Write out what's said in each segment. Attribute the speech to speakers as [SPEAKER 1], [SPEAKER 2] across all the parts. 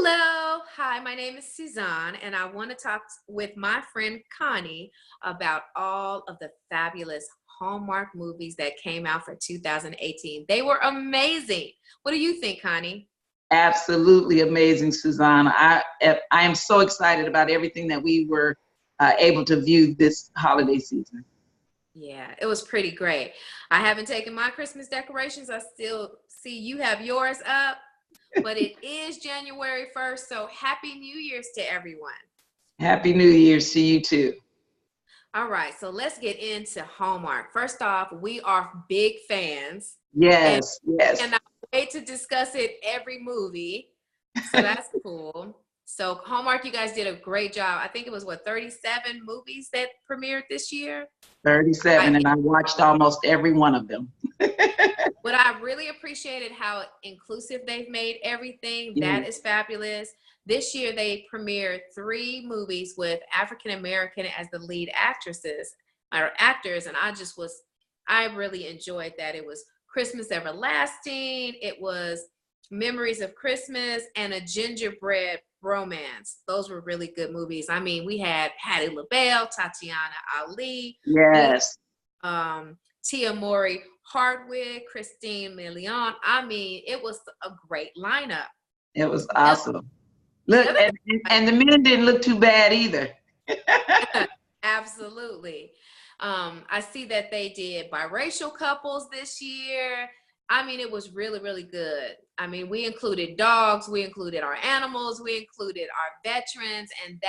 [SPEAKER 1] Hello. Hi, my name is Suzanne, and I want to talk with my friend Connie about all of the fabulous Hallmark movies that came out for 2018. They were amazing. What do you think, Connie?
[SPEAKER 2] Absolutely amazing, Suzanne. I am so excited about everything that we were able to view this holiday season.
[SPEAKER 1] Yeah, it was pretty great. I haven't taken my Christmas decorations. I still see you have yours up, but it is January 1st, so Happy New Year's to everyone.
[SPEAKER 2] Happy New Year's to you too.
[SPEAKER 1] All right, so let's get into Hallmark. First off, we are big fans, and
[SPEAKER 2] Yes, yes.
[SPEAKER 1] cannot wait to discuss it every movie. So that's cool. So Hallmark, you guys did a great job. I think it was what, 37 movies that premiered this year?
[SPEAKER 2] 37,
[SPEAKER 1] I,
[SPEAKER 2] and I watched almost every one of them.
[SPEAKER 1] but I really appreciated how inclusive they've made everything. That
[SPEAKER 2] Yes.
[SPEAKER 1] is fabulous. This year they premiered 3 movies with African American as the lead actresses or actors, and I really enjoyed that. It was Christmas Everlasting, it was Memories of Christmas, and A Gingerbread Romance. Those were really good movies. I mean, we had Hattie LaBelle, Tatiana Ali, we
[SPEAKER 2] Yes,
[SPEAKER 1] Tia Mowry Hardwick, Christine Milian. I mean, it was a great lineup.
[SPEAKER 2] it was
[SPEAKER 1] The
[SPEAKER 2] awesome.
[SPEAKER 1] the
[SPEAKER 2] Look,
[SPEAKER 1] other
[SPEAKER 2] and the men didn't look too bad either.
[SPEAKER 1] Absolutely. I see that they did biracial couples this year. I mean, it was really, really good. I mean, we included dogs, we included our animals, we included our veterans, and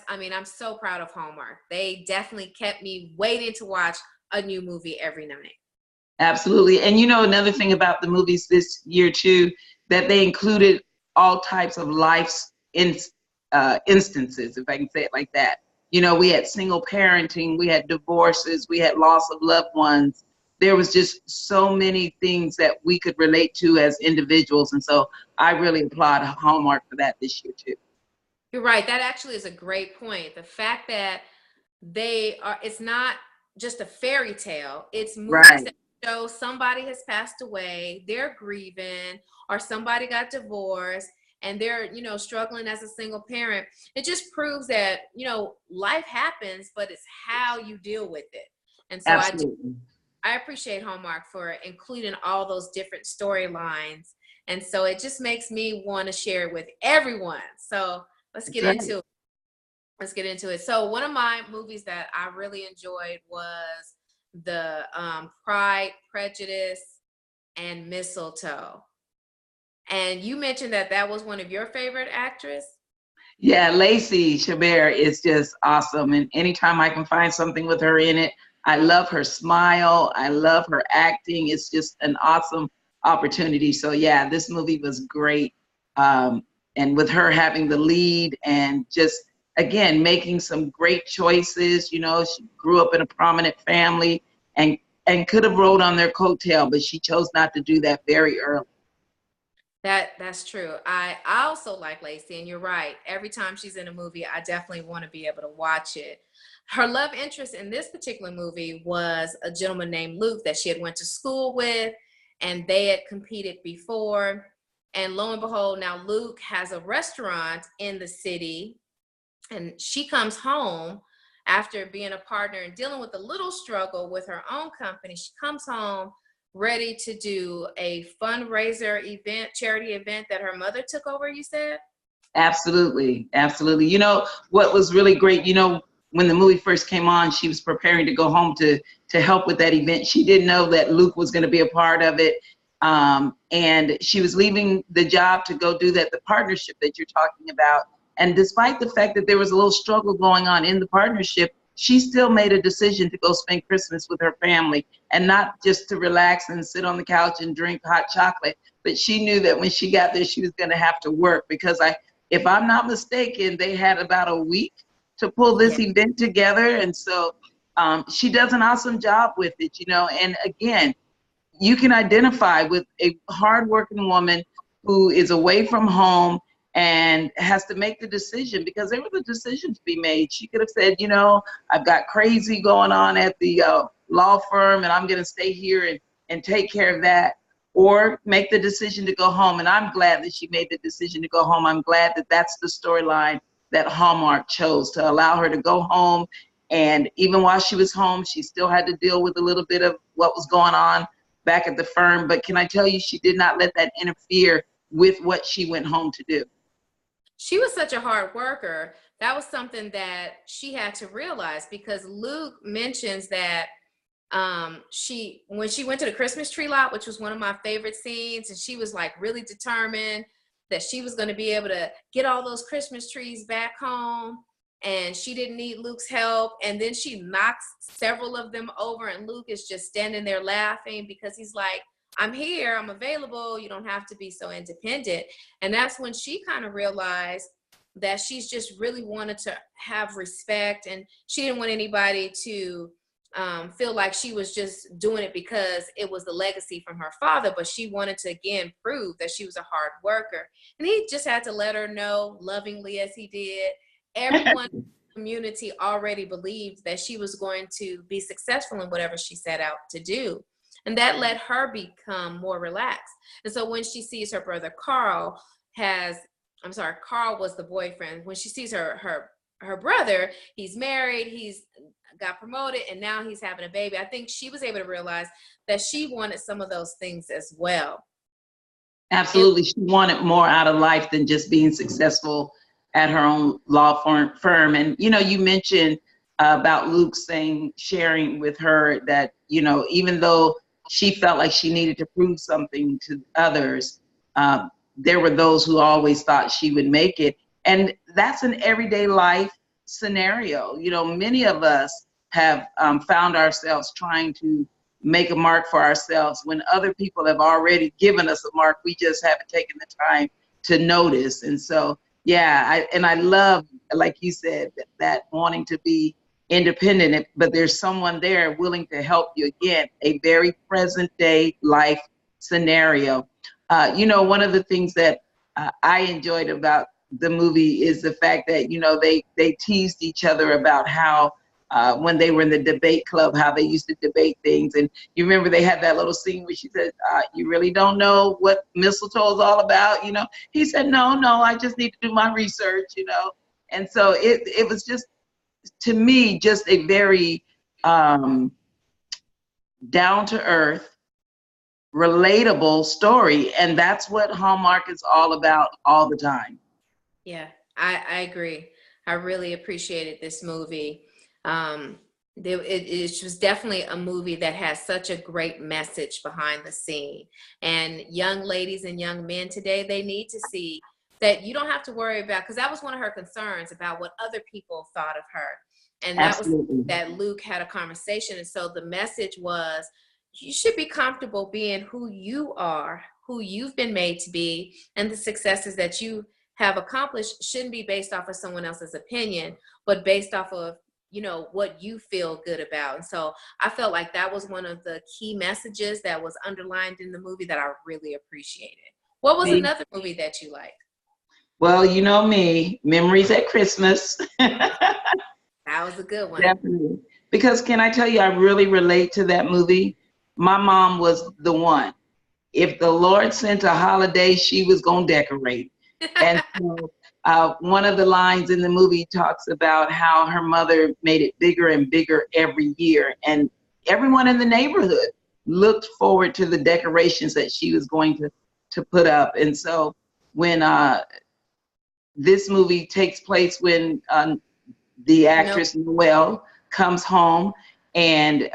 [SPEAKER 1] I mean, I'm so proud of Hallmark. They definitely kept me waiting to watch a new movie every night.
[SPEAKER 2] Absolutely. And another thing about the movies this year too, that they included all types of life's instances, if I can say it like that. We had single parenting, we had divorces, we had loss of loved ones. There was just so many things that we could relate to as individuals. And so I really applaud Hallmark for that this year too.
[SPEAKER 1] You're right. That actually is a great point. The fact that it's not just a fairy tale, it's movies
[SPEAKER 2] Right.
[SPEAKER 1] that show somebody has passed away, they're grieving, or somebody got divorced and they're, struggling as a single parent. It just proves that, life happens, but it's how you deal with it. And so
[SPEAKER 2] Absolutely.
[SPEAKER 1] I appreciate Hallmark for including all those different storylines. And so it just makes me want to share it with everyone. So let's
[SPEAKER 2] That's
[SPEAKER 1] get
[SPEAKER 2] right.
[SPEAKER 1] into it. Let's get into it. So one of my movies that I really enjoyed was the Pride, Prejudice, and Mistletoe. And you mentioned that that was one of your favorite actors.
[SPEAKER 2] Yeah, Lacey Chabert is just awesome. And anytime I can find something with her in it, I love her smile. I love her acting. It's just an awesome opportunity. So yeah, this movie was great. And with her having the lead and just, again, making some great choices. She grew up in a prominent family and could have rode on their coattail, but she chose not to do that very early.
[SPEAKER 1] That's true. I also like Lacey, and you're right. Every time she's in a movie, I definitely want to be able to watch it. Her love interest in this particular movie was a gentleman named Luke that she had went to school with, and they had competed before. And lo and behold, now Luke has a restaurant in the city, and she comes home after being a partner and dealing with a little struggle with her own company. She comes home ready to do a fundraiser event, charity event that her mother took over, you said?
[SPEAKER 2] Absolutely, absolutely. What was really great, when the movie first came on, she was preparing to go home to help with that event. She didn't know that Luke was going to be a part of it. And she was leaving the job to go do that, the partnership that you're talking about. And despite the fact that there was a little struggle going on in the partnership, she still made a decision to go spend Christmas with her family and not just to relax and sit on the couch and drink hot chocolate. But she knew that when she got there, she was going to have to work because if I'm not mistaken, they had about a week to pull
[SPEAKER 1] Yeah.
[SPEAKER 2] this event together. And so she does an awesome job with it, and again, you can identify with a hardworking woman who is away from home and has to make the decision because there was a decision to be made. She could have said, I've got crazy going on at the law firm and I'm going to stay here and take care of that. or make the decision to go home. And I'm glad that she made the decision to go home. I'm glad that that's the storyline that Hallmark chose, to allow her to go home. And even while she was home, she still had to deal with a little bit of what was going on back at the firm. But can I tell you, she did not let that interfere with what she went home to do.
[SPEAKER 1] She was such a hard worker. That was something that she had to realize, because Luke mentions that when she went to the Christmas tree lot, which was one of my favorite scenes, and she was like really determined that she was going to be able to get all those Christmas trees back home, and she didn't need Luke's help. And then she knocks several of them over, and Luke is just standing there laughing because he's like, I'm here, I'm available, you don't have to be so independent. And that's when she kind of realized that she's just really wanted to have respect, and she didn't want anybody to feel like she was just doing it because it was the legacy from her father, but she wanted to again prove that she was a hard worker. And he just had to let her know, lovingly as he did. Everyone in the community already believed that she was going to be successful in whatever she set out to do. And that let her become more relaxed. And so when she sees her brother Carl Carl was the boyfriend. When she sees her brother, he's married, he's got promoted, and now he's having a baby, I think she was able to realize that she wanted some of those things as well.
[SPEAKER 2] Absolutely. She wanted more out of life than just being successful at her own law firm. And, you mentioned about Luke sharing with her that, even though she felt like she needed to prove something to others, there were those who always thought she would make it. And that's an everyday life scenario. Many of us have found ourselves trying to make a mark for ourselves when other people have already given us a mark. We just haven't taken the time to notice. And so, yeah, I love, like you said, that wanting to be independent, but there's someone there willing to help you. Again, a very present day life scenario. One of the things that I enjoyed about the movie is the fact that, they teased each other about how when they were in the debate club, how they used to debate things. And you remember they had that little scene where she said, you really don't know what mistletoe is all about? He said, no, I just need to do my research, And so it was just, to me, just a very down to earth, relatable story. And that's what Hallmark is all about all the time.
[SPEAKER 1] Yeah, I agree. I really appreciated this movie. It was definitely a movie that has such a great message behind the scene. And young ladies and young men today, they need to see that you don't have to worry about, because that was one of her concerns, about what other people thought of her. And that
[SPEAKER 2] Absolutely.
[SPEAKER 1] was that Luke had a conversation. And so the message was, you should be comfortable being who you are, who you've been made to be, and the successes that you have accomplished shouldn't be based off of someone else's opinion, but based off of, what you feel good about. And so I felt like that was one of the key messages that was underlined in the movie that I really appreciated. What was another movie that you liked?
[SPEAKER 2] Well, you know me, Memories at Christmas.
[SPEAKER 1] That was a good one.
[SPEAKER 2] Definitely. Because can I tell you, I really relate to that movie. My mom was the one. If the Lord sent a holiday, she was going to decorate. And so one of the lines in the movie talks about how her mother made it bigger and bigger every year. And everyone in the neighborhood looked forward to the decorations that she was going to put up. And so when this movie takes place when the actress Noelle comes home, and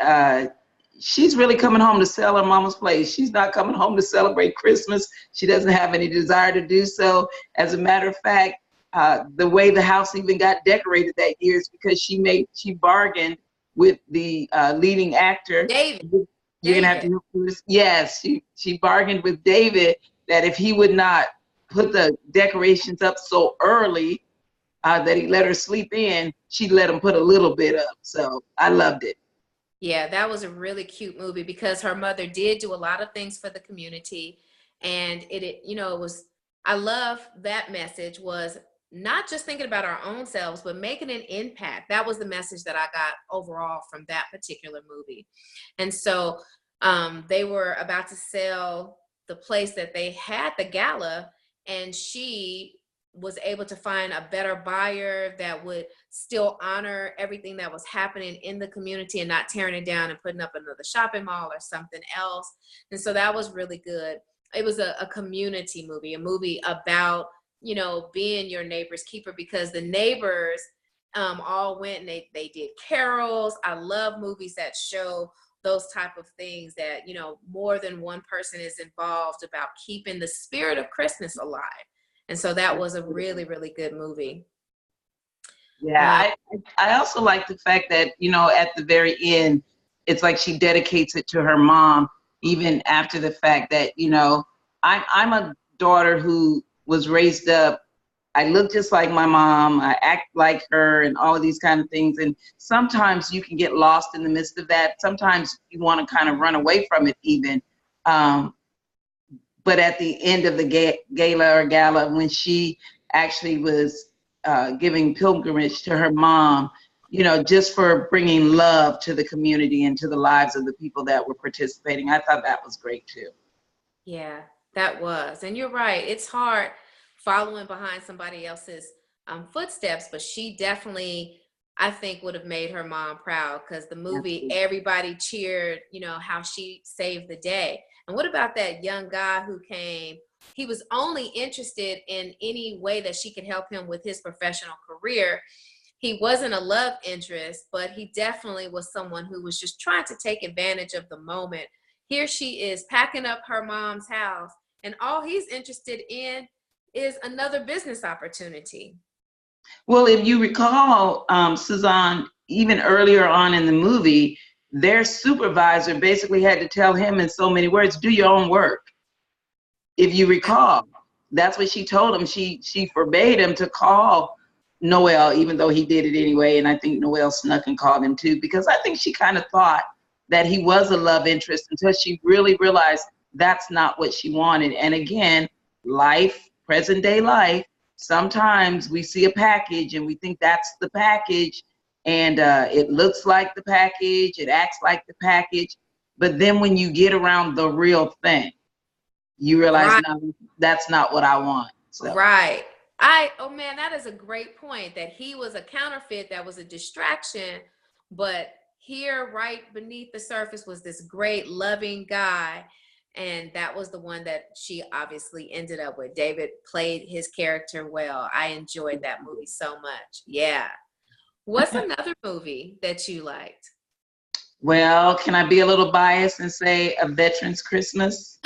[SPEAKER 2] she's really coming home to sell her mama's place. She's not coming home to celebrate Christmas. She doesn't have any desire to do so. As a matter of fact, the way the house even got decorated that year is because she bargained with the leading actor.
[SPEAKER 1] David.
[SPEAKER 2] You're gonna have to help me. Yes, she bargained with David that if he would not put the decorations up so early that he let her sleep in, she'd let him put a little bit up. So I loved it.
[SPEAKER 1] Yeah, that was a really cute movie because her mother did do a lot of things for the community. And I love that message was not just thinking about our own selves, but making an impact. That was the message that I got overall from that particular movie. And so they were about to sell the place that they had the gala, and she was able to find a better buyer that would still honor everything that was happening in the community and not tearing it down and putting up another shopping mall or something else. And so that was really good. It was a community movie, a movie about, you know, being your neighbor's keeper, because the neighbors all went and they did carols. I love movies that show those type of things, that, you know, more than one person is involved about keeping the spirit of Christmas alive. And so that was a really, really good movie.
[SPEAKER 2] Yeah, I also like the fact that, you know, at the very end, it's like she dedicates it to her mom, even after the fact that, you know, I'm a daughter who was raised up. I look just like my mom. I act like her and all of these kind of things. And sometimes you can get lost in the midst of that. Sometimes you want to kind of run away from it even. But at the end of the gala, when she actually was giving pilgrimage to her mom, you know, just for bringing love to the community and to the lives of the people that were participating, I thought that was great too.
[SPEAKER 1] Yeah, that was. And you're right. It's hard following behind somebody else's footsteps, but she definitely, I think, would have made her mom proud, because the movie,
[SPEAKER 2] Absolutely.
[SPEAKER 1] everybody cheered, you know, how she saved the day. And what about that young guy who came? He was only interested in any way that she could help him with his professional career. He wasn't a love interest, but he definitely was someone who was just trying to take advantage of the moment. Here she is packing up her mom's house, and all he's interested in is another business opportunity.
[SPEAKER 2] Well, if you recall, Suzanne, even earlier on in the movie, their supervisor basically had to tell him in so many words, do your own work. If you recall, that's what she told him. She forbade him to call Noel, even though he did it anyway. And I think Noel snuck and called him too, because I think she kind of thought that he was a love interest until she really realized that's not what she wanted. And again, life, present day life, sometimes we see a package and we think that's the package, and it looks like the package, it acts like the package. But then when you get around the real thing, you realize,
[SPEAKER 1] Right.
[SPEAKER 2] no, that's not what I want. So
[SPEAKER 1] Right. Oh man, that is a great point, that he was a counterfeit, that was a distraction, but here right beneath the surface was this great loving guy, and that was the one that she obviously ended up with. David played his character well. I enjoyed that movie so much. Yeah. What's another movie that you liked?
[SPEAKER 2] well, can I be a little biased and say A Veteran's Christmas?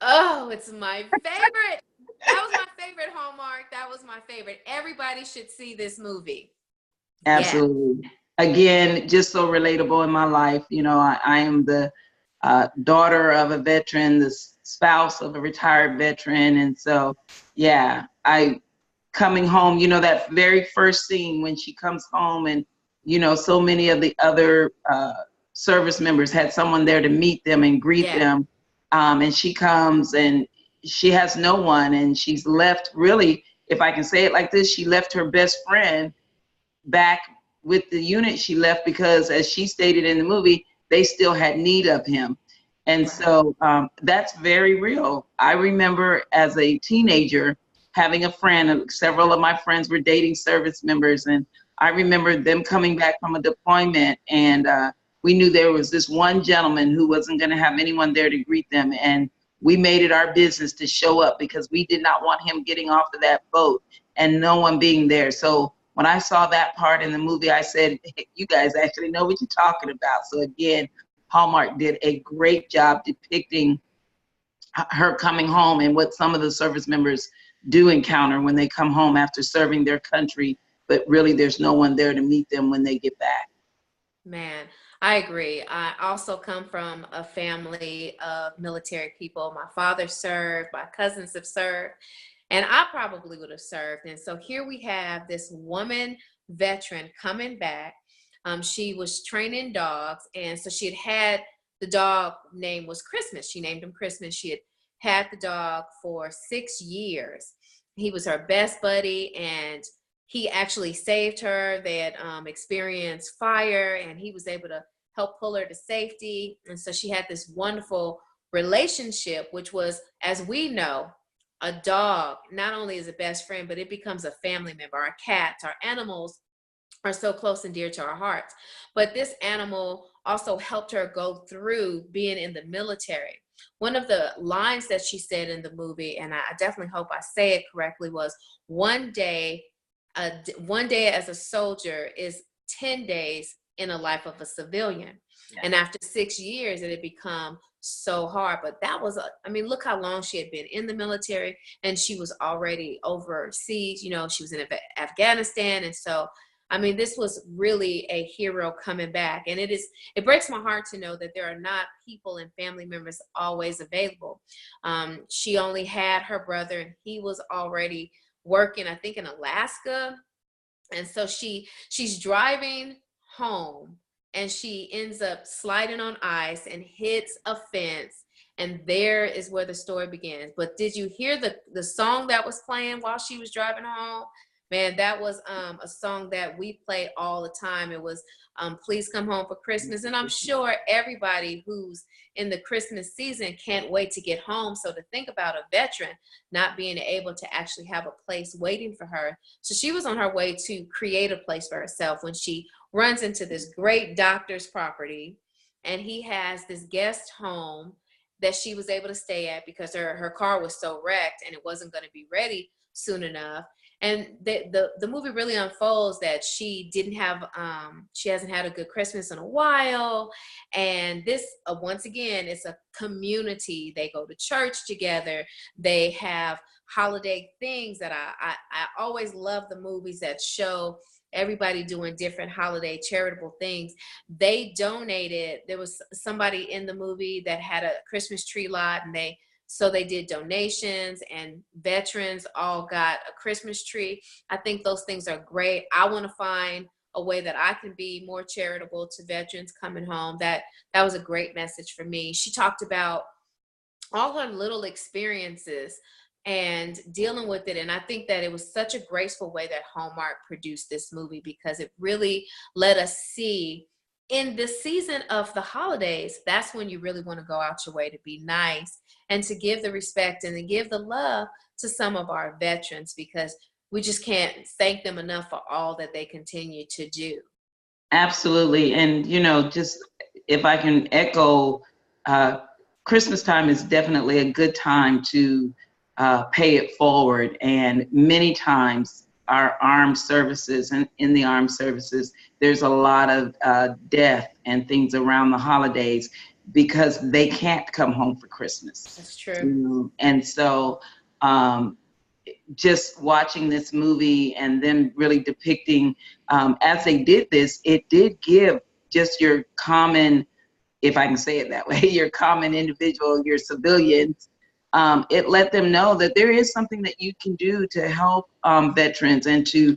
[SPEAKER 1] Oh, it's my favorite. That was my favorite Hallmark. That was my favorite. Everybody should see this movie. Yeah.
[SPEAKER 2] Absolutely. Again, just so relatable in my life. You know, I am the daughter of a veteran, the spouse of a retired veteran. And so, yeah, I coming home, you know, that very first scene when she comes home, and, you know, so many of the other service members had someone there to meet them and greet
[SPEAKER 1] Yeah.
[SPEAKER 2] them. And she comes and she has no one, and she's left, really, if I can say it like this, she left her best friend back with the unit. She left because, as she stated in the movie, they still had need of him. And
[SPEAKER 1] Right.
[SPEAKER 2] so that's very real. I remember as a teenager having a friend, and several of my friends were dating service members, and I remember them coming back from a deployment, and we knew there was this one gentleman who wasn't going to have anyone there to greet them, and we made it our business to show up because we did not want him getting off of that boat and no one being there. So when I saw that part in the movie, I said, hey, you guys actually know what you're talking about. So again, Hallmark did a great job depicting her coming home and what some of the service members do encounter when they come home after serving their country, but really there's no one there to meet them when they get back.
[SPEAKER 1] Man, I agree. I also come from a family of military people. My father served, my cousins have served, and I probably would have served. And so here we have this woman veteran coming back. She was training dogs, and so she had the dog name was Christmas. She named him Christmas. She had the dog for 6 years. He was her best buddy, and he actually saved her. They had experienced fire, and he was able to help pull her to safety. And so she had this wonderful relationship, which was, as we know, a dog not only is a best friend, but it becomes a family member. Our cats, our animals are so close and dear to our hearts. But this animal also helped her go through being in the military. One of the lines that she said in the movie, and I definitely hope I say it correctly, was one day, one day as a soldier is 10 days in a life of a civilian. Yeah. And after 6 years, it had become so hard. But that was, I mean, look how long she had been in the military, and she was already overseas. You know, she was in Afghanistan. And so, I mean, this was really a hero coming back. And it breaks my heart to know that there are not people and family members always available. She only had her brother, and he was already working, I think, in Alaska. And so she's driving home, and she ends up sliding on ice and hits a fence. And there is where the story begins. But did you hear the song that was playing while she was driving home? Man, that was a song that we play all the time. It was Please Come Home for Christmas. And I'm sure everybody who's in the Christmas season can't wait to get home. So to think about a veteran not being able to actually have a place waiting for her. So she was on her way to create a place for herself when she runs into this great doctor's property. And he has this guest home that she was able to stay at because her car was so wrecked and it wasn't going to be ready soon enough. And the movie really unfolds that she hasn't had a good Christmas in a while. And this, once again, it's a community. They go to church together. They have holiday things that I always love the movies that show everybody doing different holiday charitable things. They donated. There was somebody in the movie that had a Christmas tree lot, and they did donations, and veterans all got a Christmas tree. I think those things are great. I want to find a way that I can be more charitable to veterans coming home. That was a great message for me. She talked about all her little experiences and dealing with it. And I think that it was such a graceful way that Hallmark produced this movie, because it really let us see in this season of the holidays, that's when you really want to go out your way to be nice and to give the respect and to give the love to some of our veterans, because we just can't thank them enough for all that they continue to do.
[SPEAKER 2] Absolutely. And, you know, just if I can echo, Christmas time is definitely a good time to pay it forward. And many times our armed services and in the armed services, there's a lot of death and things around the holidays because they can't come home for Christmas.
[SPEAKER 1] That's true.
[SPEAKER 2] And so just watching this movie and then really depicting, as they did this, it did give just your common, if I can say it that way, your common individual, your civilians, it let them know that there is something that you can do to help veterans and to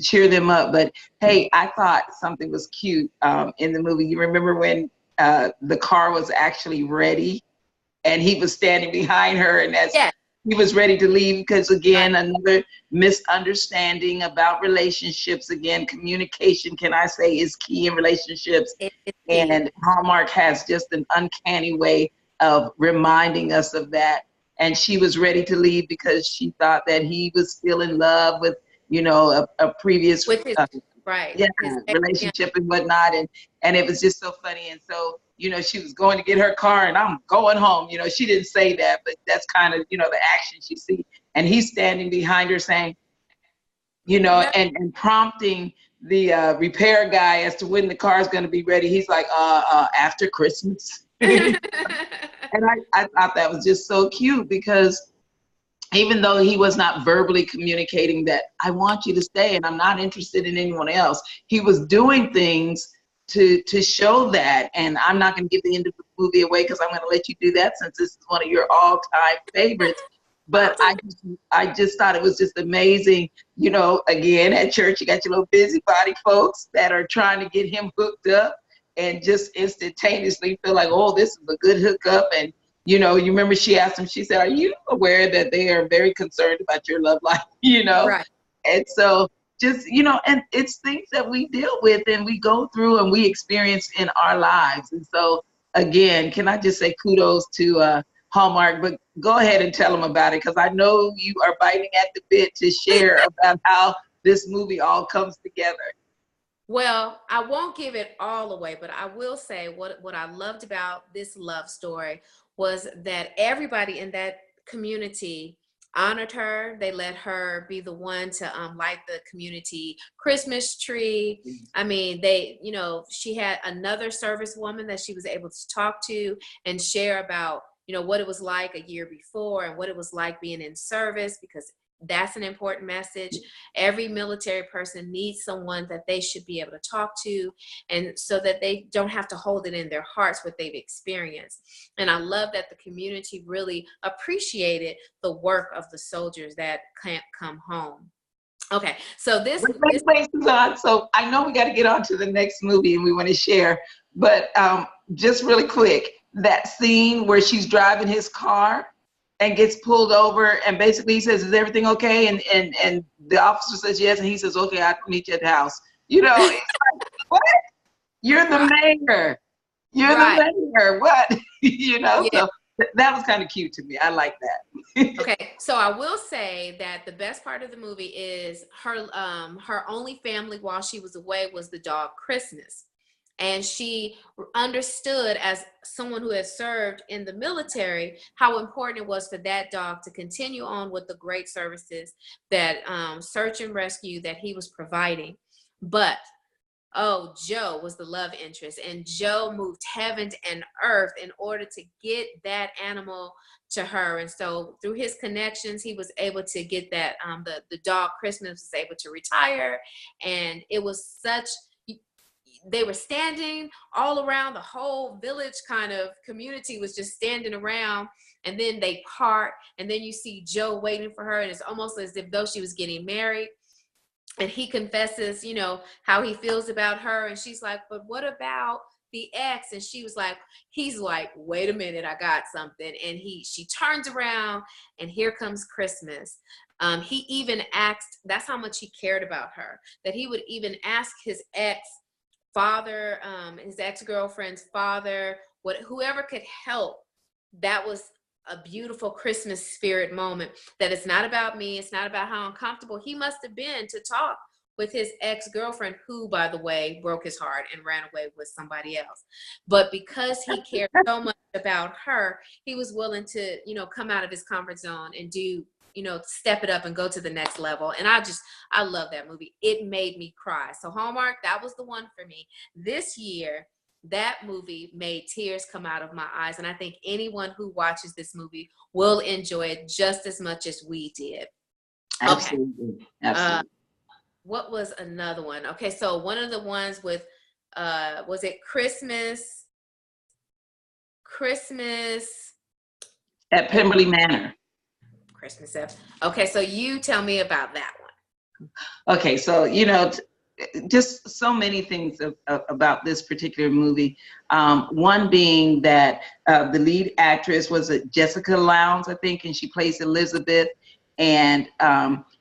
[SPEAKER 2] cheer them up. But hey, I thought something was cute in the movie. You remember when the car was actually ready and he was standing behind her, and as he was ready to leave, because again, another misunderstanding about relationships. Again, communication, can I say, is key in relationships. And Hallmark has just an uncanny way of reminding us of that. And she was ready to leave because she thought that he was still in love with, you know, a previous relationship and whatnot. And it was just so funny. And so, you know, she was going to get her car and I'm going home. You know, she didn't say that, but that's kind of, you know, the action she sees. And he's standing behind her saying, you know, and prompting the repair guy as to when the car is going to be ready. He's like, after Christmas. And I thought that was just so cute, because even though he was not verbally communicating that I want you to stay and I'm not interested in anyone else, he was doing things to show that. And I'm not going to give the end of the movie away because I'm going to let you do that since this is one of your all-time favorites. But I just thought it was just amazing. You know, again, at church, you got your little busybody folks that are trying to get him hooked up and just instantaneously feel like, oh, this is a good hookup. And, you know, you remember she asked him, she said, are you aware that they are very concerned about your love life, you know? Right. And so just, you know, and it's things that we deal with and we go through and we experience in our lives. And so again, can I just say kudos to Hallmark, but go ahead and tell them about it, because I know you are biting at the bit to share about how this movie all comes together.
[SPEAKER 1] Well, I won't give it all away, but I will say what I loved about this love story was that everybody in that community honored her. They let her be the one to light the community Christmas tree. I mean, she had another service woman that she was able to talk to and share about, what it was like a year before and what it was like being in service, because that's an important message. Every military person needs someone that they should be able to talk to, and so that they don't have to hold it in their hearts what they've experienced. And I love that the community really appreciated the work of the soldiers that can't come home. Okay, so
[SPEAKER 2] Wait, Suzanne. So I know we got to get on to the next movie and we want to share, but just really quick, that scene where she's driving his car and gets pulled over, and basically he says, "Is everything okay?" And the officer says yes, and he says, "Okay, I'll meet you at the house." It's like, what? You're the mayor. You're the mayor. What?
[SPEAKER 1] Yeah.
[SPEAKER 2] So that was kind of cute to me. I like that.
[SPEAKER 1] Okay, so I will say that the best part of the movie is her only family while she was away was the dog Christmas. And she understood, as someone who has served in the military, how important it was for that dog to continue on with the great services that search and rescue that he was providing. But Joe was the love interest, and Joe moved heaven and earth in order to get that animal to her. And so through his connections, he was able to get that, the dog Christmas was able to retire. And it was they were standing all around, the whole village kind of community was just standing around, and then they part, and then you see Joe waiting for her, and it's almost as if though she was getting married. And he confesses, how he feels about her. And she's like, "But what about the ex?" And he's like, "Wait a minute, I got something." And she turns around, and here comes Christmas. He even asked, that's how much he cared about her, that he would even ask his ex-father, his ex-girlfriend's father, whoever could help. That was a beautiful Christmas spirit moment, that it's not about me. It's not about how uncomfortable he must have been to talk with his ex-girlfriend, who, by the way, broke his heart and ran away with somebody else. But because he cared so much about her, he was willing to, come out of his comfort zone and do, step it up and go to the next level. And I love that movie. It made me cry. So Hallmark, that was the one for me. This year, that movie made tears come out of my eyes. And I think anyone who watches this movie will enjoy it just as much as we did.
[SPEAKER 2] Absolutely. Absolutely.
[SPEAKER 1] What was another one? Okay, so one of the ones with, was it Christmas
[SPEAKER 2] At Pemberley Manor.
[SPEAKER 1] Christmas. Okay, so you tell me about that one.
[SPEAKER 2] Okay, so, just so many things about this particular movie. One being that the lead actress was Jessica Lowndes, I think, and she plays Elizabeth. And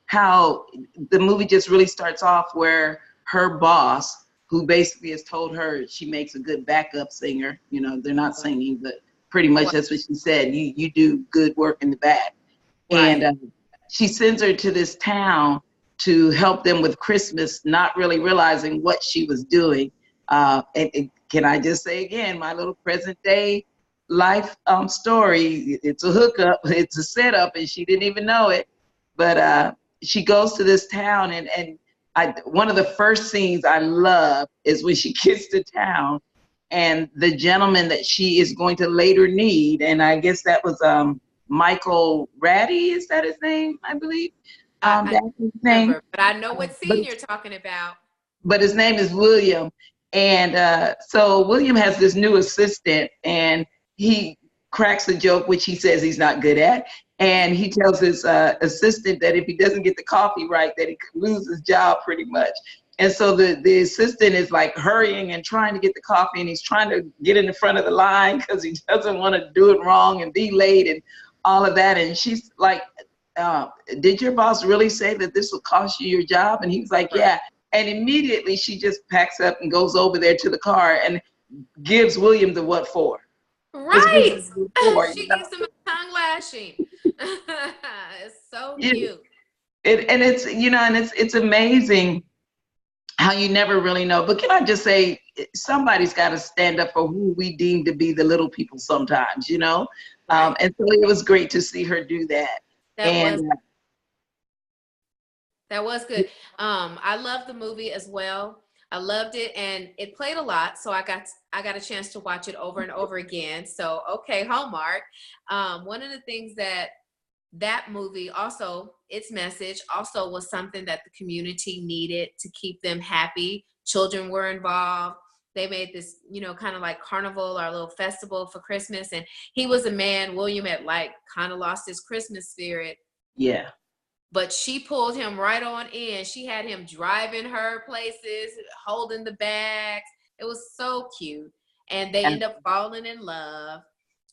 [SPEAKER 2] how the movie just really starts off where her boss, who basically has told her she makes a good backup singer, they're not singing, but pretty much that's what she said. You do good work in the back. Right. And she sends her to this town to help them with Christmas, not really realizing what she was doing. And can I just say again, my little present day life story, it's a hookup, it's a setup, and she didn't even know it. But she goes to this town, and one of the first scenes I love is when she gets to town, and the gentleman that she is going to later need, and I guess that was Michael Ratty, is that his name, I believe?
[SPEAKER 1] I remember, but I know what scene you're talking about.
[SPEAKER 2] But his name is William. And so William has this new assistant, and he cracks a joke, which he says he's not good at. And he tells his assistant that if he doesn't get the coffee right, that he could lose his job pretty much. And so the assistant is like hurrying and trying to get the coffee, and he's trying to get in the front of the line because he doesn't want to do it wrong and be late and all of that. And she's like, "Did your boss really say that this will cost you your job?" And he's like, "Yeah." And immediately she just packs up and goes over there to the car. And gives William the what for. It's
[SPEAKER 1] Right.
[SPEAKER 2] William the what for,
[SPEAKER 1] She gives him a tongue lashing. It's so
[SPEAKER 2] Yeah.
[SPEAKER 1] cute.
[SPEAKER 2] And it's, and it's amazing how you never really know. But can I just say, somebody's got to stand up for who we deem to be the little people sometimes,
[SPEAKER 1] Right.
[SPEAKER 2] and so it was great to see her do that.
[SPEAKER 1] That
[SPEAKER 2] And
[SPEAKER 1] was That was good. I loved the movie as well. I loved it, and it played a lot, so I got a chance to watch it over and over again. So okay, Hallmark. One of the things that movie also, its message also was something that the community needed to keep them happy. Children were involved. They made this, kind of like carnival or a little festival for Christmas, and he was a man. William had like kind of lost his Christmas spirit,
[SPEAKER 2] yeah,
[SPEAKER 1] but she pulled him right on in. She had him driving her places, holding the bags. It was so cute. And they
[SPEAKER 2] and
[SPEAKER 1] end up falling in love.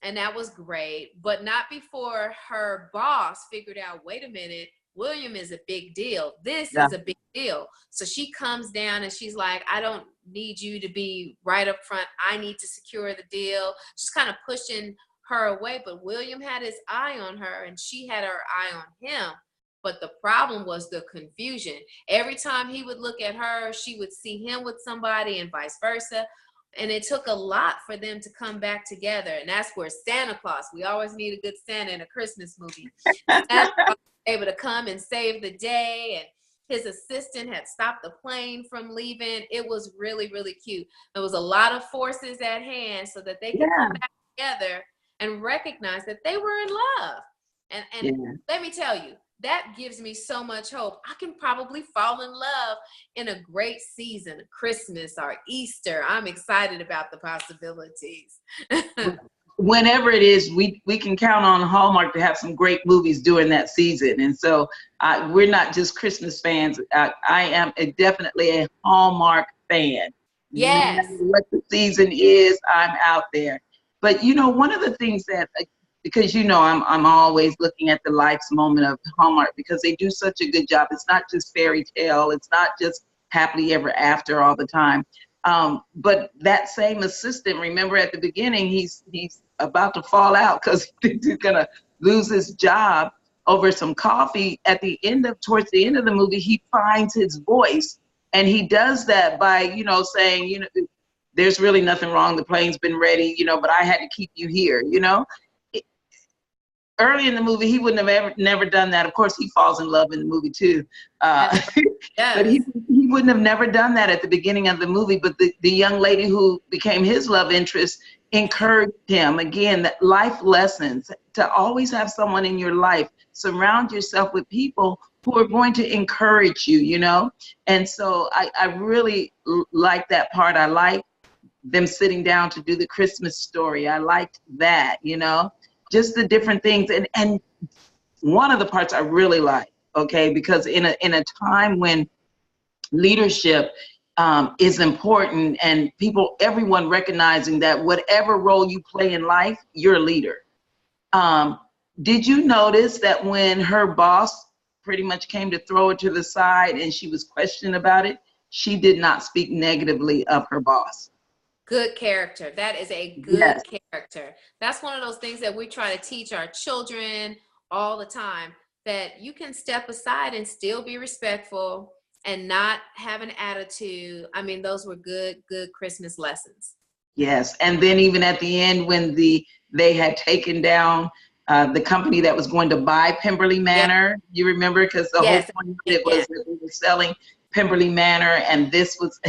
[SPEAKER 1] And that was great. But not before her boss figured out, wait a minute, William is a big deal. This
[SPEAKER 2] yeah,
[SPEAKER 1] is a big deal. So she comes down and she's like, I don't need you to be right up front. I need to secure the deal. She's kind of pushing her away. But William had his eye on her and she had her eye on him. But the problem was the confusion. Every time he would look at her, she would see him with somebody and vice versa. And it took a lot for them to come back together. And that's where Santa Claus, we always need a good Santa in a Christmas movie. Santa Claus was able to come and save the day. And his assistant had stopped the plane from leaving. It was really, really cute. There was a lot of forces at hand so that they could come
[SPEAKER 2] yeah,
[SPEAKER 1] back together and recognize that they were in love. And
[SPEAKER 2] yeah.
[SPEAKER 1] let me tell you, that gives me so much hope. I can probably fall in love in a great season, Christmas or Easter. I'm excited about the possibilities.
[SPEAKER 2] Whenever it is, we can count on Hallmark to have some great movies during that season. And so we're not just Christmas fans. I am definitely a Hallmark fan. No matter
[SPEAKER 1] Yes.
[SPEAKER 2] what the season is, I'm out there. But one of the things that, because I'm always looking at the life's moment of Hallmark because they do such a good job. It's not just fairy tale. It's not just happily ever after all the time. But that same assistant, remember at the beginning, he's about to fall out because he's gonna lose his job over some coffee. Towards the end of the movie, he finds his voice, and he does that by saying, there's really nothing wrong. The plane's been ready, but I had to keep you here. Early in the movie, he wouldn't have never done that. Of course, he falls in love in the movie too,
[SPEAKER 1] That's
[SPEAKER 2] but
[SPEAKER 1] yes.
[SPEAKER 2] he wouldn't have never done that at the beginning of the movie. But the young lady who became his love interest encouraged him again. That life lessons, to always have someone in your life. Surround yourself with people who are going to encourage you. And so I really like that part. I like them sitting down to do the Christmas story. I liked that. Just the different things. And one of the parts I really like, okay, because in a time when leadership is important and everyone recognizing that whatever role you play in life, you're a leader. Did you notice that when her boss pretty much came to throw her to the side and she was questioned about it, she did not speak negatively of her boss?
[SPEAKER 1] Good character. That is a
[SPEAKER 2] Yes.
[SPEAKER 1] good character. That's one of those things that we try to teach our children all the time, that you can step aside and still be respectful and not have an attitude. I mean, those were good Christmas lessons.
[SPEAKER 2] Yes, and then even at the end when they had taken down the company that was going to buy Pemberley
[SPEAKER 1] Yes,
[SPEAKER 2] Manor, you remember, because the whole
[SPEAKER 1] yes,
[SPEAKER 2] point of it was
[SPEAKER 1] yes.
[SPEAKER 2] that they were selling Pemberley Manor, and this was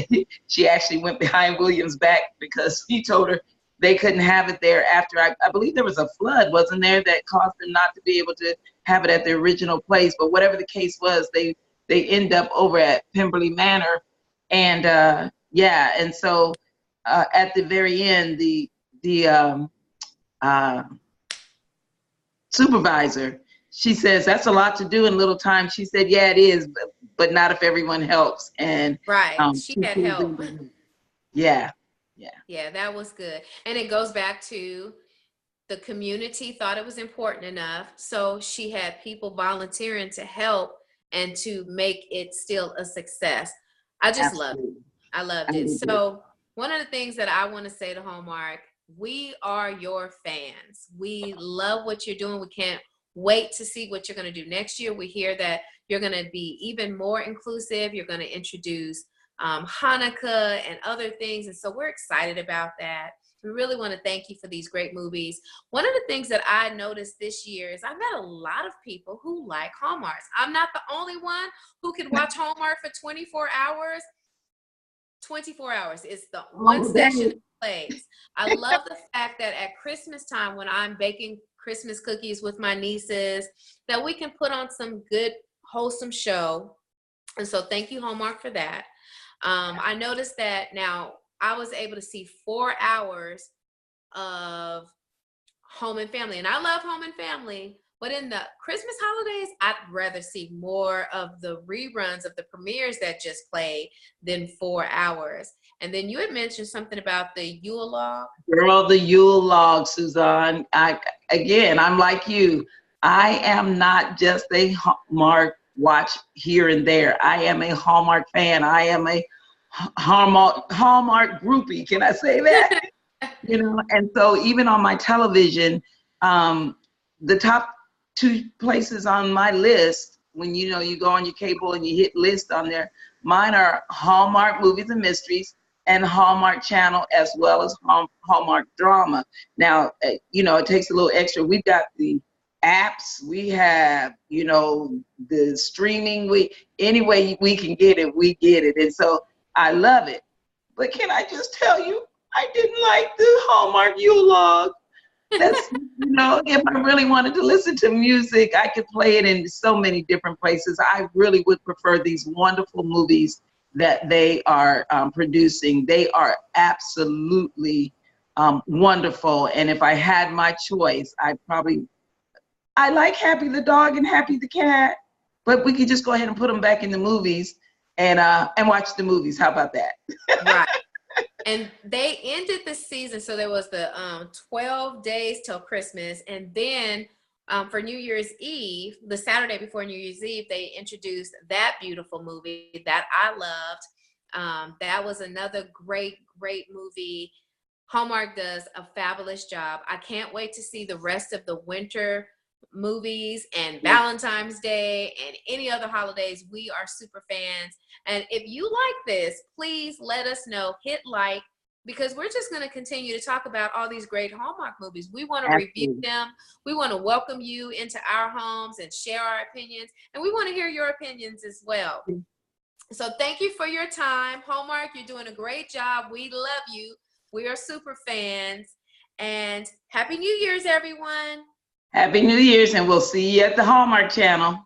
[SPEAKER 2] she actually went behind William's back because he told her they couldn't have it there after I believe there was a flood, wasn't there, that caused them not to be able to have it at the original place. But whatever the case was, they end up over at Pemberley Manor, and yeah, and so. At the very end, the uh, supervisor, she says, "That's a lot to do in little time." She said, "Yeah, it is, but not if everyone helps." And
[SPEAKER 1] Right. She had help.
[SPEAKER 2] yeah, yeah,
[SPEAKER 1] Yeah, that was good. And it goes back to the community thought it was important enough. So she had people volunteering to help and to make it still a success. I just loved it.
[SPEAKER 2] absolutely.
[SPEAKER 1] I
[SPEAKER 2] I
[SPEAKER 1] loved it.
[SPEAKER 2] agree.
[SPEAKER 1] So One of the things that I want to say to Hallmark, we are your fans. We love what you're doing. We can't wait to see what you're going to do next year. We hear that you're going to be even more inclusive. You're going to introduce Hanukkah and other things. And so we're excited about that. We really want to thank you for these great movies. One of the things that I noticed this year is I met a lot of people who like Hallmarks. I'm not the only one who can watch Hallmark for 24 hours. 24 hours is the one station it plays. I love the fact that at Christmas time, when I'm baking Christmas cookies with my nieces, that we can put on some good, wholesome show. And so thank you, Hallmark, for that. I noticed that now I was able to see 4 hours of Home and Family. And I love Home and Family. But in the Christmas holidays, I'd rather see more of the reruns of the premieres that just played than 4 hours. And then you had mentioned something about the Yule log.
[SPEAKER 2] Girl, the Yule log, Suzanne. I'm like you. I am not just a Hallmark watch here and there. I am a Hallmark fan. I am a Hallmark groupie. Can I say that? And so even on my television, the top 2 places on my list, when you go on your cable and you hit list on there, mine are Hallmark Movies and Mysteries and Hallmark Channel, as well as Hallmark Drama. Now, it takes a little extra. We've got the apps, we have, the streaming, any way we can get it, we get it. And so I love it. But can I just tell you, I didn't like the Hallmark Yule log. That's, if I really wanted to listen to music, I could play it in so many different places. I really would prefer these wonderful movies that they are producing. They are absolutely wonderful. And if I had my choice, I like Happy the dog and Happy the cat, but we could just go ahead and put them back in the movies and watch the movies. How about that?
[SPEAKER 1] Right. And they ended the season, so there was the 12 days till Christmas, and then for New Year's Eve, the Saturday before New Year's Eve, they introduced that beautiful movie that I loved. That was another great movie. Hallmark does a fabulous job. I can't wait to see the rest of the winter movies and Valentine's Day and any other holidays. We are super fans. And if you like this, please let us know. Hit like, because we're just going to continue to talk about all these great Hallmark movies. We want to review them. We want to welcome you into our homes and share our opinions. And we want to hear your opinions as well. So thank you for your time. Hallmark, you're doing a great job. We love you. We are super fans. And Happy New Year's, everyone.
[SPEAKER 2] Happy New Year's, and we'll see you at the Hallmark Channel.